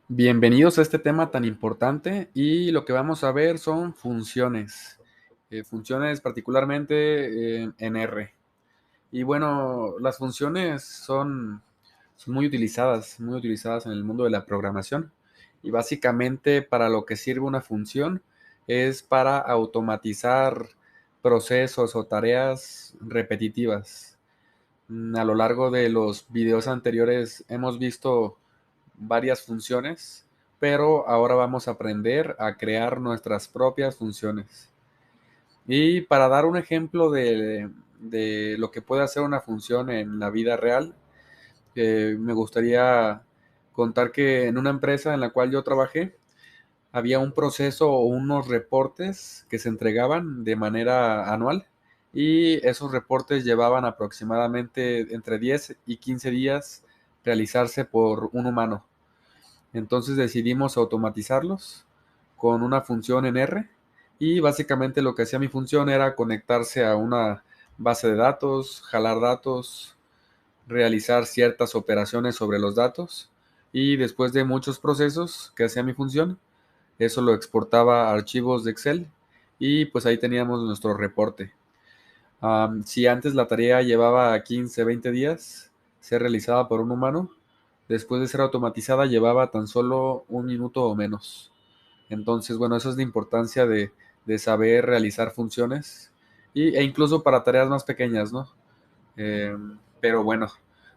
Bienvenidos a este tema tan importante y lo que vamos a ver son funciones, funciones particularmente en R. Y bueno, las funciones son muy utilizadas en el mundo de la programación y básicamente para lo que sirve una función es para automatizar procesos o tareas repetitivas. A lo largo de los videos anteriores hemos visto varias funciones, pero ahora vamos a aprender a crear nuestras propias funciones. Y para dar un ejemplo de lo que puede hacer una función en la vida real, me gustaría contar que en una empresa en la cual yo trabajé, había un proceso o unos reportes que se entregaban de manera anual y esos reportes llevaban aproximadamente entre 10 y 15 días realizarse por un humano. Entonces decidimos automatizarlos con una función en R y básicamente lo que hacía mi función era conectarse a una base de datos, jalar datos, realizar ciertas operaciones sobre los datos y después de muchos procesos que hacía mi función, eso lo exportaba a archivos de Excel y pues ahí teníamos nuestro reporte. Si antes la tarea llevaba 15, 20 días ser realizada por un humano, después de ser automatizada llevaba tan solo un minuto o menos. Entonces, bueno, eso es la importancia de saber realizar funciones e incluso para tareas más pequeñas, ¿no? Eh, pero bueno,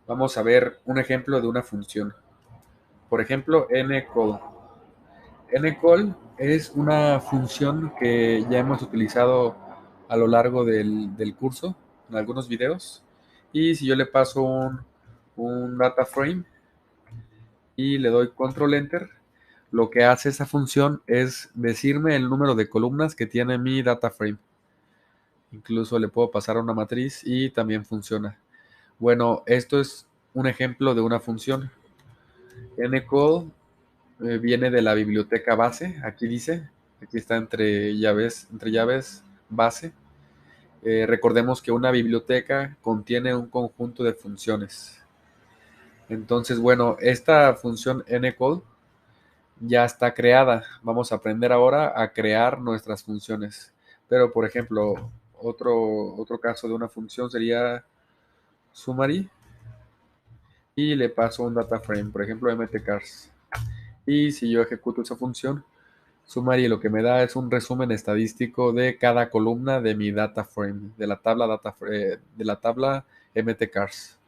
vamos a ver un ejemplo de una función. Por ejemplo, ncall. Ncall es una función que ya hemos utilizado a lo largo del curso, en algunos videos. Y si yo le paso un data frame y le doy control enter, lo que hace esa función es decirme el número de columnas que tiene mi data frame. Incluso le puedo pasar a una matriz y también funciona. Bueno, esto es un ejemplo de una función. Ncall viene de la biblioteca base, aquí dice, aquí está entre llaves base. Recordemos que una biblioteca contiene un conjunto de funciones. Entonces, bueno, esta función ncall ya está creada. Vamos a aprender ahora a crear nuestras funciones. Pero, por ejemplo, otro caso de una función sería summary y le paso un data frame, por ejemplo, mtcars. Y si yo ejecuto esa función, summary lo que me da es un resumen estadístico de cada columna de mi data frame, de la tabla mtcars.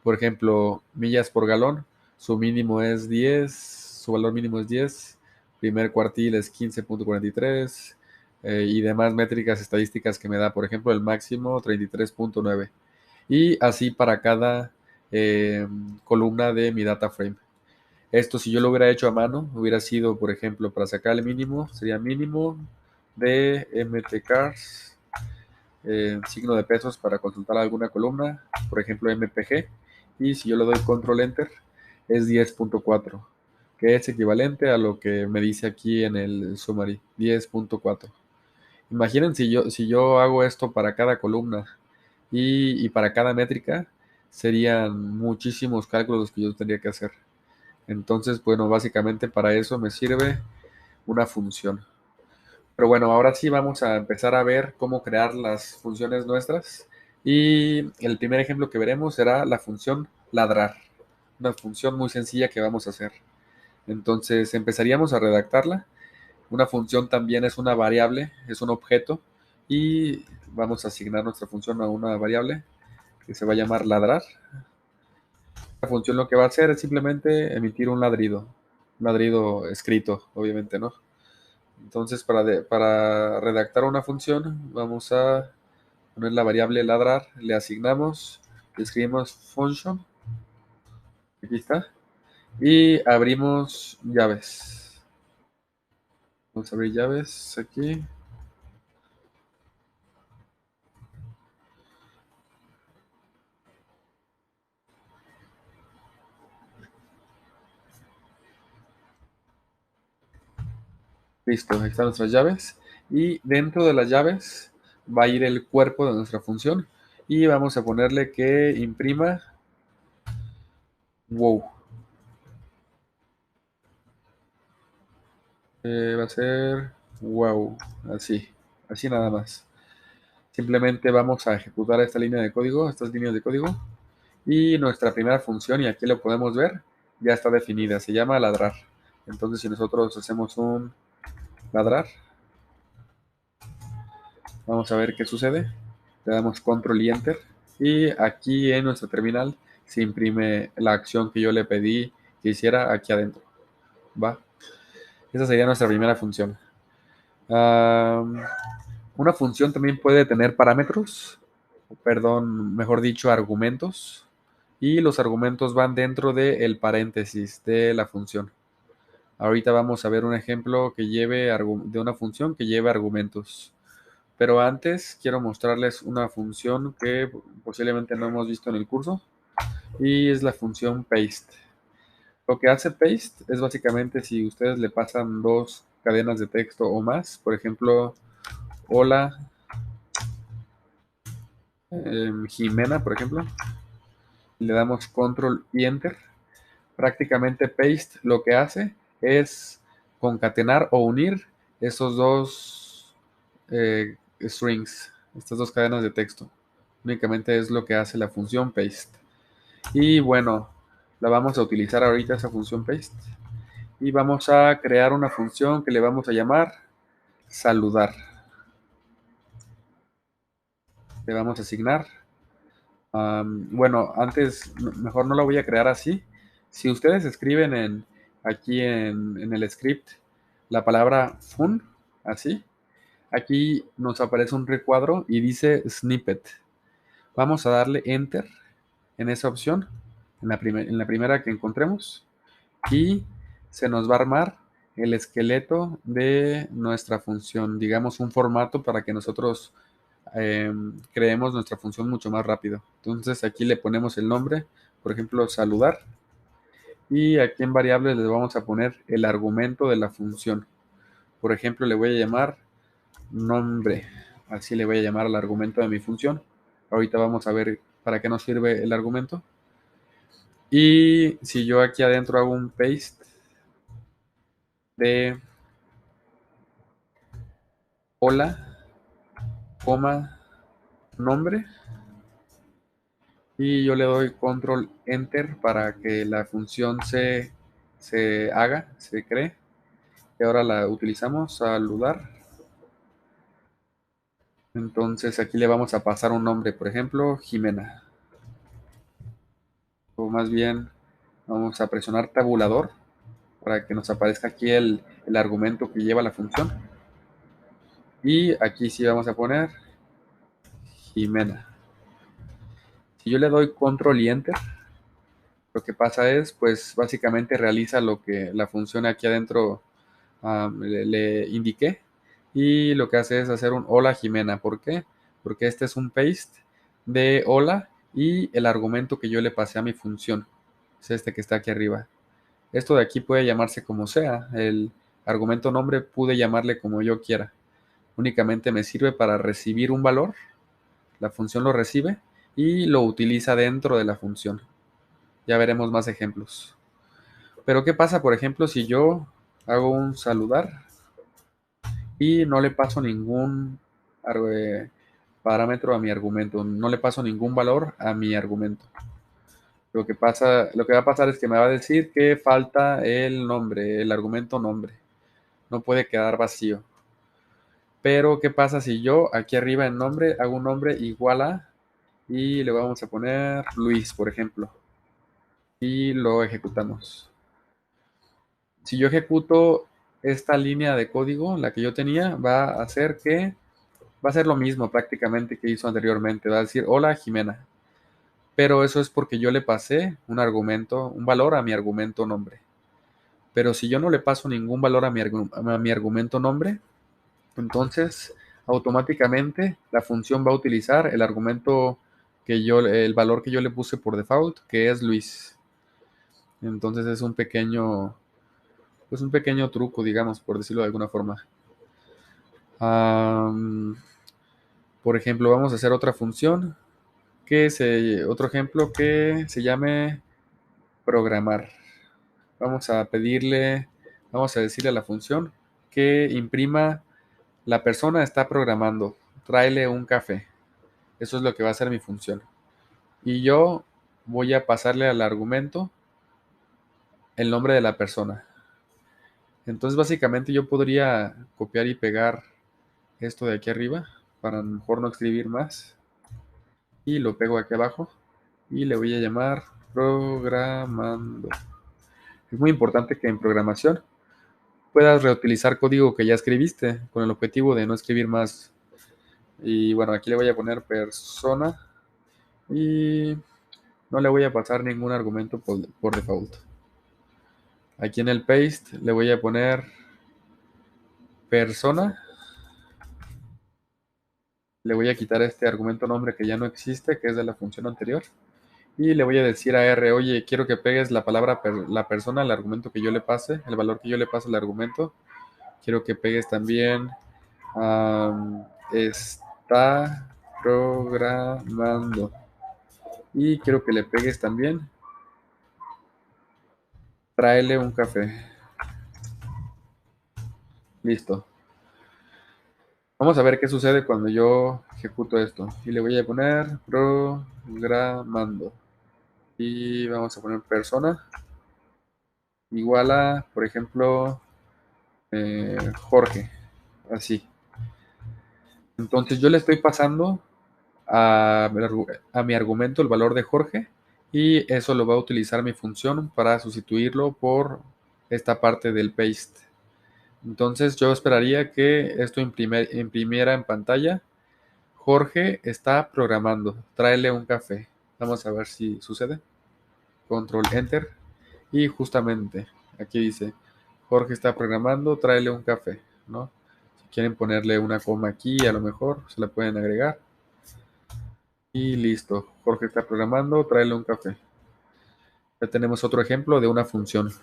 Por ejemplo, millas por galón, su mínimo es 10, su valor mínimo es 10, primer cuartil es 15.43 y demás métricas estadísticas que me da, por ejemplo, el máximo 33.9. Y así para cada eh, columna de mi data frame. Esto si yo lo hubiera hecho a mano, hubiera sido, por ejemplo, para sacar el mínimo, sería mínimo de mtcars, signo de pesos para consultar alguna columna, por ejemplo mpg, y si yo le doy control enter, es 10.4, que es equivalente a lo que me dice aquí en el summary, 10.4. Imaginen si yo hago esto para cada columna y para cada métrica, serían muchísimos cálculos los que yo tendría que hacer. Entonces, bueno, básicamente para eso me sirve una función. Pero bueno, ahora sí vamos a empezar a ver cómo crear las funciones nuestras. Y el primer ejemplo que veremos será la función ladrar. Una función muy sencilla que vamos a hacer. Entonces empezaríamos a redactarla. Una función también es una variable, es un objeto. Y vamos a asignar nuestra función a una variable que se va a llamar ladrar. La función lo que va a hacer es simplemente emitir un ladrido escrito, obviamente, ¿no? Entonces, para redactar una función, vamos a poner la variable ladrar, le asignamos, escribimos function, aquí está, y abrimos llaves. Vamos a abrir llaves aquí. Listo, ahí están nuestras llaves. Y dentro de las llaves va a ir el cuerpo de nuestra función. Y vamos a ponerle que imprima wow. Va a ser wow, así nada más. Simplemente vamos a ejecutar esta línea de código, estas líneas de código, y nuestra primera función, y aquí lo podemos ver, ya está definida, se llama ladrar. Entonces si nosotros hacemos un ladrar, vamos a ver qué sucede. Le damos control y enter, y aquí en nuestro terminal se imprime la acción que yo le pedí que hiciera aquí adentro. ¿Va? Esa sería nuestra primera función. Una función también puede tener parámetros, perdón, mejor dicho, argumentos, y los argumentos van dentro del paréntesis de la función. Ahorita vamos a ver un ejemplo de una función que lleve argumentos. Pero antes quiero mostrarles una función que posiblemente no hemos visto en el curso, y es la función paste. Lo que hace paste es básicamente si ustedes le pasan dos cadenas de texto o más, por ejemplo, hola Jimena, por ejemplo, y le damos control y enter, prácticamente paste lo que hace es concatenar o unir esos dos strings, estas dos cadenas de texto. Únicamente es lo que hace la función paste. Y bueno, la vamos a utilizar ahorita esa función paste. Y vamos a crear una función que le vamos a llamar saludar. Le vamos a asignar. Bueno, antes, mejor no la voy a crear así. Si ustedes escriben aquí en el script la palabra fun, así, aquí nos aparece un recuadro y dice snippet. Vamos a darle enter en esa opción, en la primera que encontremos, y se nos va a armar el esqueleto de nuestra función, digamos un formato para que nosotros creemos nuestra función mucho más rápido. Entonces aquí le ponemos el nombre, por ejemplo, saludar, y aquí en variables le vamos a poner el argumento de la función. Por ejemplo, le voy a llamar nombre, así le voy a llamar al argumento de mi función. Ahorita vamos a ver para qué nos sirve el argumento. Y si yo aquí adentro hago un paste de hola, coma, nombre, y yo le doy control enter para que la función se cree, y ahora la utilizamos, saludar. Entonces aquí le vamos a pasar un nombre, por ejemplo, Jimena, o más bien vamos a presionar tabulador para que nos aparezca aquí el argumento que lleva la función, y aquí sí vamos a poner Jimena. Si yo le doy control y enter, lo que pasa es, pues básicamente realiza lo que la función aquí adentro le indiqué, y lo que hace es hacer un hola Jimena. ¿Por qué? Porque este es un paste de hola y el argumento que yo le pasé a mi función es este que está aquí arriba. Esto de aquí puede llamarse como sea, el argumento nombre pude llamarle como yo quiera. Únicamente me sirve para recibir un valor, la función lo recibe y lo utiliza dentro de la función. Ya veremos más ejemplos. Pero ¿qué pasa, por ejemplo, si yo hago un saludar y no le paso ningún parámetro a mi argumento, no le paso ningún valor a mi argumento? Lo que va a pasar es que me va a decir que falta el nombre, el argumento nombre. No puede quedar vacío. Pero ¿qué pasa si yo aquí arriba en nombre hago un nombre igual a, y le vamos a poner Luis, por ejemplo, y lo ejecutamos? Si yo ejecuto esta línea de código, la que yo tenía, va a ser lo mismo prácticamente que hizo anteriormente. Va a decir, hola Jimena. Pero eso es porque yo le pasé un argumento, un valor a mi argumento nombre. Pero si yo no le paso ningún valor a mi argumento nombre, entonces automáticamente la función va a utilizar el argumento el valor que yo le puse por default, que es Luis. Entonces es pues un pequeño truco, digamos, por decirlo de alguna forma. Am, por ejemplo, vamos a hacer otra función otro ejemplo que se llame programar. Vamos a decirle a la función que imprima la persona está programando, tráele un café. Eso es lo que va a ser mi función. Y yo voy a pasarle al argumento el nombre de la persona. Entonces básicamente yo podría copiar y pegar esto de aquí arriba para a lo mejor no escribir más. Y lo pego aquí abajo y le voy a llamar programando. Es muy importante que en programación puedas reutilizar código que ya escribiste con el objetivo de no escribir más. Y bueno, aquí le voy a poner persona y no le voy a pasar ningún argumento por default. Aquí en el paste le voy a poner persona. Le voy a quitar este argumento nombre que ya no existe, que es de la función anterior. Y le voy a decir a R, oye, quiero que pegues la palabra la persona, el argumento que yo le pase, el valor que yo le pase al argumento. Quiero que pegues también está programando. Y quiero que le pegues también tráele un café. Listo. Vamos a ver qué sucede cuando yo ejecuto esto. Y le voy a poner programando. Y vamos a poner persona igual a, por ejemplo, Jorge. Así. Entonces yo le estoy pasando a mi argumento el valor de Jorge y eso lo va a utilizar mi función para sustituirlo por esta parte del paste. Entonces yo esperaría que esto imprimiera en pantalla. Jorge está programando. Tráele un café. Vamos a ver si sucede. Control Enter. Y justamente aquí dice, Jorge está programando, tráele un café, ¿no? Si quieren ponerle una coma aquí, a lo mejor se la pueden agregar. Y listo. Jorge está programando, tráele un café. Ya tenemos otro ejemplo de una función.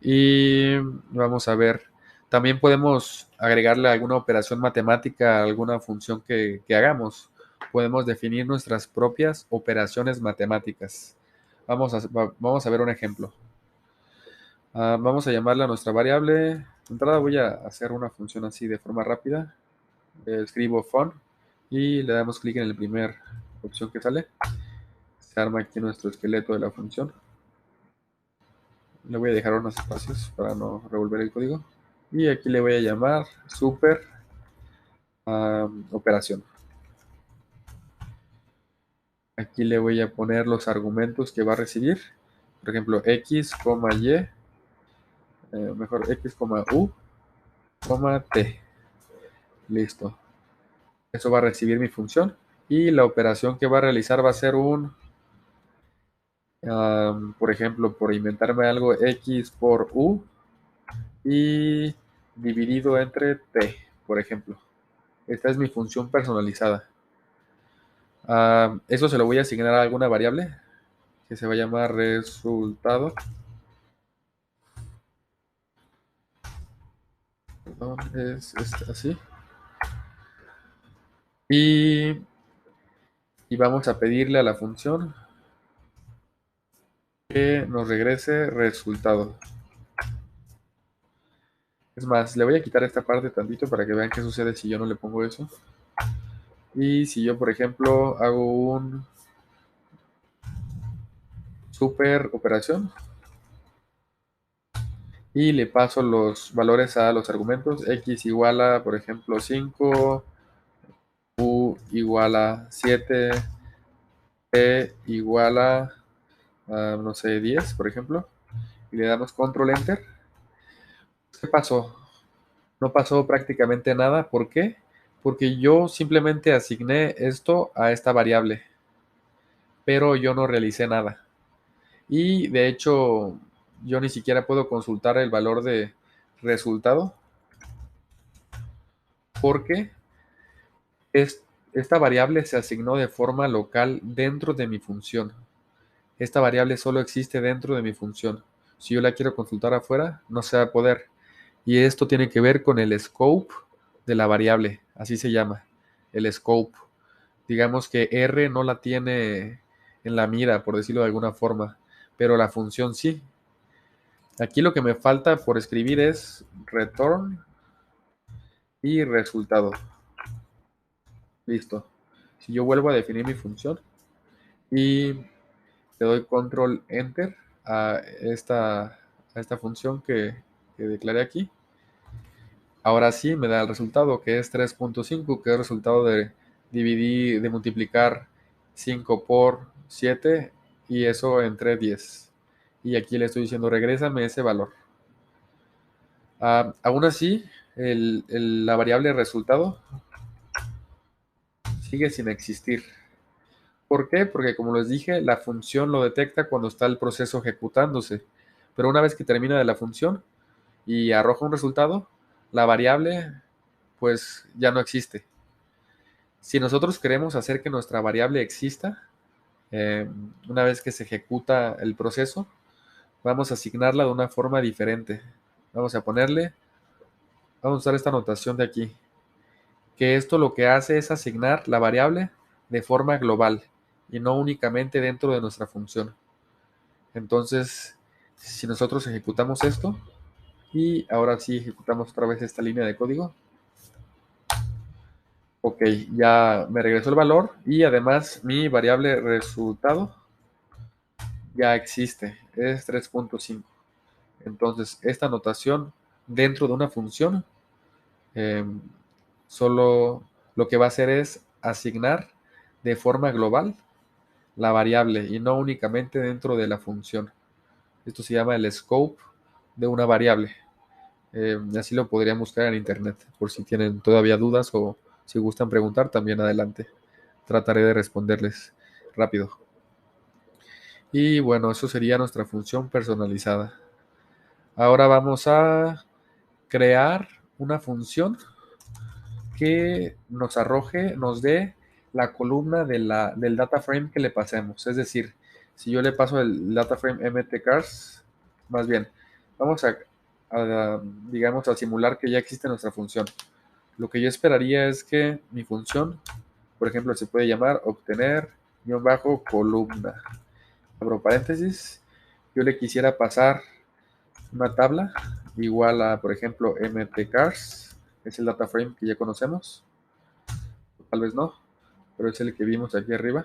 Y vamos a ver. También podemos agregarle alguna operación matemática a alguna función que hagamos. Podemos definir nuestras propias operaciones matemáticas. Vamos a ver un ejemplo. Vamos a llamarla nuestra variable. De entrada voy a hacer una función así de forma rápida. Escribo fun y le damos clic en la primera opción que sale. Se arma aquí nuestro esqueleto de la función. Le voy a dejar unos espacios para no revolver el código. Y aquí le voy a llamar super operación. Aquí le voy a poner los argumentos que va a recibir. Por ejemplo, x, y, mejor x, u, t. Listo. Eso va a recibir mi función. Y la operación que va a realizar va a ser por ejemplo, por inventarme algo, x por u y dividido entre t, por ejemplo. Esta es mi función personalizada. Eso se lo voy a asignar a alguna variable que se va a llamar resultado. Perdón, es así. Y vamos a pedirle a la función que nos regrese resultado. Es más, le voy a quitar esta parte tantito para que vean qué sucede si yo no le pongo eso. Y si yo, por ejemplo, hago un super operación y le paso los valores a los argumentos, x igual a, por ejemplo, 5, u igual a 7, t igual a, no sé, 10, por ejemplo, y le damos control enter. ¿Qué pasó? No pasó prácticamente nada. ¿Por qué? Porque yo simplemente asigné esto a esta variable, pero yo no realicé nada. Y de hecho, yo ni siquiera puedo consultar el valor de resultado porque esta variable se asignó de forma local dentro de mi función. Esta variable solo existe dentro de mi función. Si yo la quiero consultar afuera, no se va a poder. Y esto tiene que ver con el scope de la variable, así se llama, el scope. Digamos que R no la tiene en la mira, por decirlo de alguna forma, pero la función sí. Aquí lo que me falta por escribir es return y resultado. Listo. Si yo vuelvo a definir mi función y le doy control enter a esta función que declaré aquí, ahora sí me da el resultado, que es 3.5, que es el resultado de dividir, de multiplicar 5 por 7 y eso entre 10. Y aquí le estoy diciendo, regrésame ese valor. Aún así, la variable resultado sigue sin existir. ¿Por qué? Porque como les dije, la función lo detecta cuando está el proceso ejecutándose. Pero una vez que termina de la función y arroja un resultado, la variable pues ya no existe. Si nosotros queremos hacer que nuestra variable exista, una vez que se ejecuta el proceso, vamos a asignarla de una forma diferente. Vamos a ponerle, vamos a usar esta notación de aquí, que esto lo que hace es asignar la variable de forma global y no únicamente dentro de nuestra función. Entonces, si nosotros ejecutamos esto y ahora sí ejecutamos otra vez esta línea de código, ok, ya me regresó el valor y además mi variable resultado ya existe, es 3.5. Entonces, esta notación dentro de una función eh, solo lo que va a hacer es asignar de forma global la variable y no únicamente dentro de la función. Esto se llama el scope de una variable. Así lo podrían buscar en internet por si tienen todavía dudas o si gustan preguntar también adelante. Trataré de responderles rápido. Y bueno, eso sería nuestra función personalizada. Ahora vamos a crear una función que nos arroje, nos dé la columna del data frame que le pasemos. Es decir, si yo le paso el data frame mtcars, más bien, vamos digamos, a simular que ya existe nuestra función. Lo que yo esperaría es que mi función, por ejemplo, se puede llamar obtener columna. Abro paréntesis. Yo le quisiera pasar una tabla igual a, por ejemplo, mtcars, es el data frame que ya conocemos, tal vez no, pero es el que vimos aquí arriba,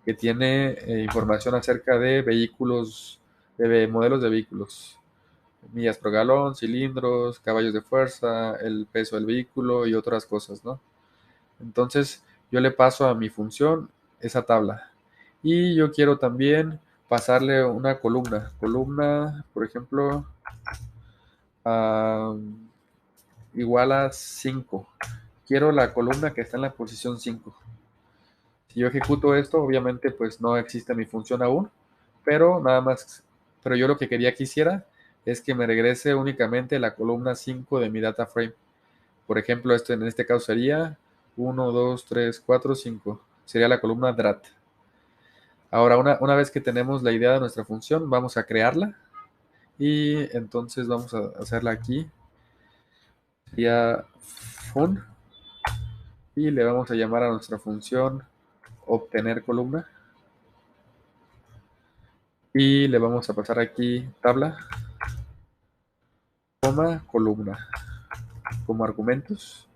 que tiene información acerca de vehículos, de modelos de vehículos, millas por galón, cilindros, caballos de fuerza, el peso del vehículo y otras cosas, ¿no? Entonces yo le paso a mi función esa tabla y yo quiero también pasarle una columna, por ejemplo, a igual a 5. Quiero la columna que está en la posición 5. Si yo ejecuto esto, obviamente pues no existe mi función aún, pero nada más, pero yo lo que quería que hiciera es que me regrese únicamente la columna 5 de mi data frame. Por ejemplo, esto en este caso sería 1, 2, 3, 4, 5. Sería la columna DRAT. Ahora, una vez que tenemos la idea de nuestra función, vamos a crearla y entonces vamos a hacerla aquí. Sería fun y le vamos a llamar a nuestra función obtener columna y le vamos a pasar aquí tabla, coma, columna como argumentos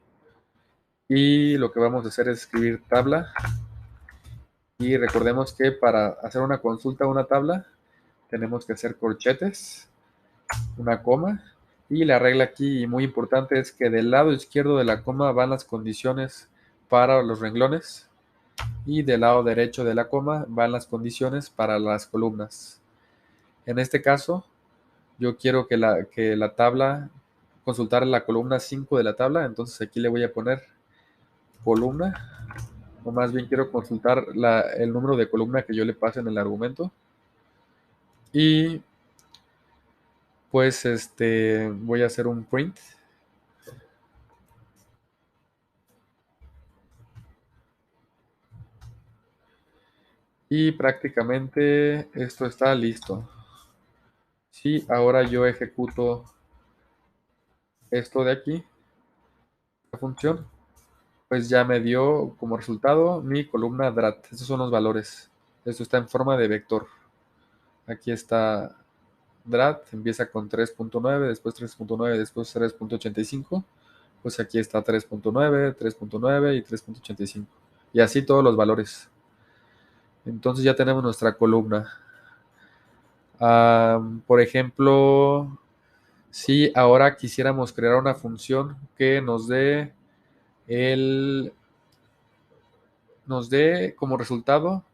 y lo que vamos a hacer es escribir tabla y recordemos que para hacer una consulta a una tabla tenemos que hacer corchetes, una coma y la regla aquí muy importante es que del lado izquierdo de la coma van las condiciones para los renglones y del lado derecho de la coma van las condiciones para las columnas. En este caso, yo quiero que la tabla, consultar la columna 5 de la tabla, entonces aquí le voy a poner columna, o más bien quiero consultar el número de columna que yo le pase en el argumento. Y pues voy a hacer un print. Y prácticamente esto está listo. Si ahora yo ejecuto esto de aquí, la función, pues ya me dio como resultado mi columna DRAT. Estos son los valores. Esto está en forma de vector. Aquí está DRAT empieza con 3.9, después 3.9, después 3.85. Pues aquí está 3.9, 3.9 y 3.85. Y así todos los valores. Entonces ya tenemos nuestra columna. Por ejemplo, si ahora quisiéramos crear una función que nos dé como resultado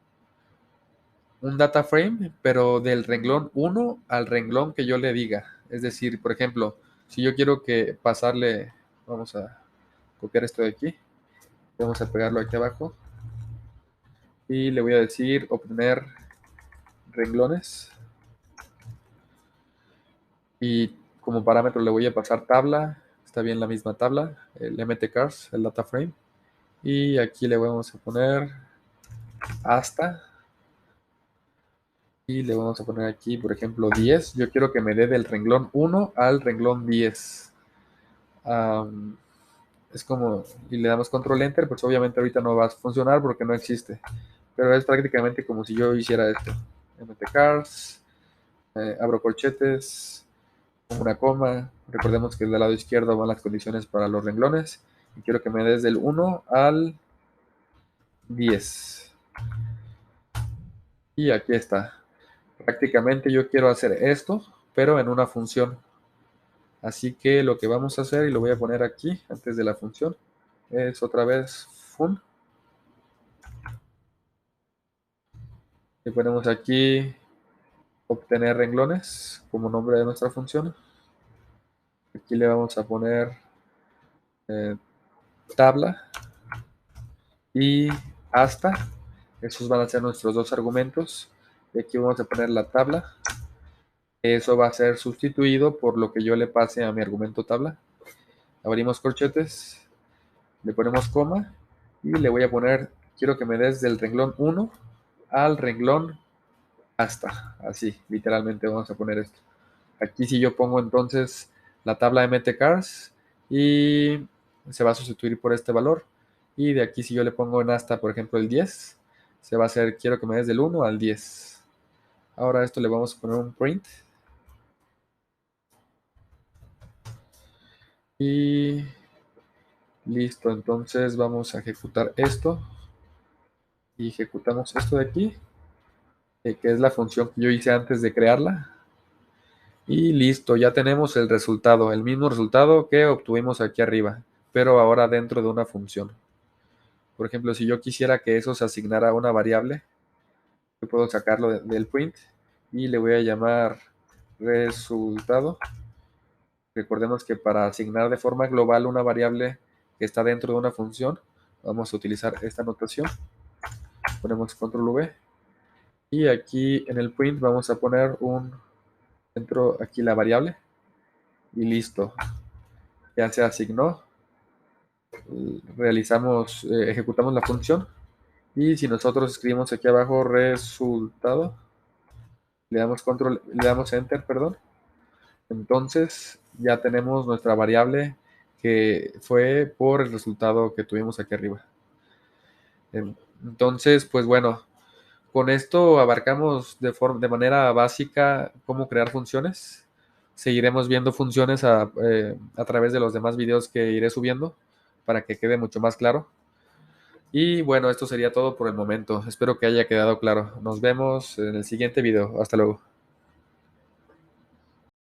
un data frame, pero del renglón 1 al renglón que yo le diga. Es decir, por ejemplo, si yo quiero que pasarle, vamos a copiar esto de aquí, vamos a pegarlo aquí abajo y le voy a decir obtener renglones y como parámetro le voy a pasar tabla, está bien la misma tabla, el mtcars, el data frame, y aquí le vamos a poner hasta y le vamos a poner aquí, por ejemplo, 10. Yo quiero que me dé del renglón 1 al renglón 10. Es como, y le damos control enter, pues obviamente ahorita no va a funcionar porque no existe. Pero es prácticamente como si yo hiciera esto. mtcars, abro corchetes, pongo una coma. Recordemos que del lado izquierdo van las condiciones para los renglones. Y quiero que me des del 1 al 10. Y aquí está. Prácticamente yo quiero hacer esto, pero en una función. Así que lo que vamos a hacer, y lo voy a poner aquí antes de la función, es otra vez fun. Y ponemos aquí obtener renglones como nombre de nuestra función. Aquí le vamos a poner eh, tabla y hasta. Esos van a ser nuestros dos argumentos. Y aquí vamos a poner la tabla. Eso va a ser sustituido por lo que yo le pase a mi argumento tabla. Abrimos corchetes, le ponemos coma y le voy a poner, quiero que me des del renglón 1 al renglón hasta. Así, literalmente vamos a poner esto. Aquí si yo pongo entonces la tabla mtcars y se va a sustituir por este valor. Y de aquí si yo le pongo en hasta, por ejemplo, el 10, se va a hacer, quiero que me des del 1 al 10. Ahora a esto le vamos a poner un print. Y listo, entonces vamos a ejecutar esto. Y ejecutamos esto de aquí, que es la función que yo hice antes de crearla. Y listo, ya tenemos el resultado, el mismo resultado que obtuvimos aquí arriba, pero ahora dentro de una función. Por ejemplo, si yo quisiera que eso se asignara a una variable, yo puedo sacarlo del print y le voy a llamar resultado. Recordemos que para asignar de forma global una variable que está dentro de una función, vamos a utilizar esta notación. Ponemos control V y aquí en el print vamos a poner dentro aquí la variable y listo. Ya se asignó. Ejecutamos la función y si nosotros escribimos aquí abajo resultado, le damos enter, perdón, entonces ya tenemos nuestra variable que fue por el resultado que tuvimos aquí arriba. Entonces, pues bueno, con esto abarcamos de manera básica cómo crear funciones. Seguiremos viendo funciones a través de los demás videos que iré subiendo para que quede mucho más claro. Y bueno, esto sería todo por el momento. Espero que haya quedado claro. Nos vemos en el siguiente video. Hasta luego.